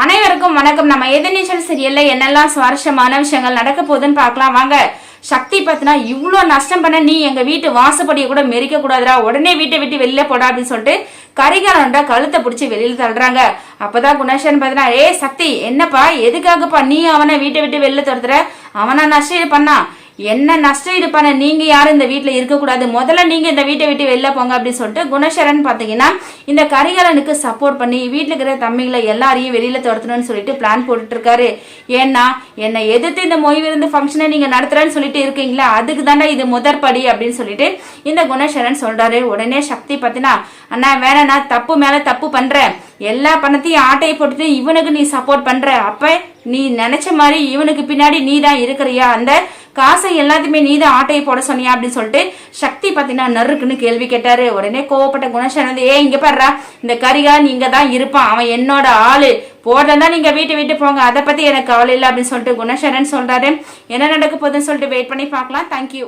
அனைவருக்கும் வணக்கம். நம்ம எதிர்நீச்சல் சீரியல்ல என்னெல்லாம் சுவாரஸ்யமான விஷயங்கள் நடக்க போகுதுன்னு பார்க்கலாம் வாங்க. சக்தி பத்தினா இவ்வளோ நஷ்டம் பண்ண நீ எங்க வீட்டு வாசப்படியை கூட மெரிக்க கூடாதுரா, உடனே வீட்டை விட்டு வெளியில போடா அப்படின்னு சொல்லிட்டு கரிகாலன்டா கழுத்தை பிடிச்சி வெளியில தள்ளுறாங்க. அப்பதான் குணேஷன் பாத்தீங்கன்னா, ஏ சக்தி என்னப்பா, எதுக்காகப்பா நீ அவனை வீட்டை விட்டு வெளில துரத்துற? அவனா நஷ்டம் பண்ணா, என்ன நஷ்டம் இது பண்ண, நீங்க யாரும் இந்த வீட்டுல இருக்கக்கூடாது, முதல்ல நீங்க இந்த வீட்டை விட்டு வெளில போங்க அப்படின்னு சொல்லிட்டு குணேஸ்வரன் பாத்தீங்கன்னா இந்த கரிகாலனுக்கு சப்போர்ட் பண்ணி வீட்டுல இருக்கிற தம்பிங்களை எல்லாரையும் வெளியில துரத்தணும்னு சொல்லிட்டு பிளான் போட்டுட்டு இருக்காரு. ஏன்னா என்னை எதிர்த்து இந்த மொய் விருந்து ஃபங்க்ஷனை நீங்க நடத்துறேன்னு சொல்லிட்டு இருக்கீங்களா, அதுக்கு தாண்டா இது முதற்படி அப்படின்னு சொல்லிட்டு இந்த குணேஸ்வரன் சொல்றாரு. உடனே சக்தி பாத்தீங்கன்னா, அண்ணா வேணா, தப்பு மேல தப்பு பண்ற, எல்லா பணத்தையும் ஆட்டையை போட்டுட்டு இவனுக்கு நீ சப்போர்ட் பண்ற, அப்ப நீ நினைச்ச மாதிரி இவனுக்கு பின்னாடி நீ தான் இருக்கிறியா, அந்த காசை எல்லாத்தையுமே நீ தான் ஆட்டையை போட சொன்னியா அப்படின்னு சொல்லிட்டு சக்தி பாத்தீங்கன்னா நறுக்குன்னு கேள்வி கேட்டாரு. உடனே கோவப்பட்ட குணேஷன் வந்து, இங்க பாடுறா, இந்த கரிகாலன் இங்க தான் இருப்பான், அவன் என்னோட ஆளு, போட்டா நீங்க வீட்டு விட்டு போங்க, அதை பத்தி எனக்கு கவலை இல்லை அப்படின்னு சொல்லிட்டு குணேஸ்வரன் சொல்றாரு. என்ன நடக்க போகுதுன்னு சொல்லிட்டு வெயிட் பண்ணி பார்க்கலாம். தேங்க்யூ.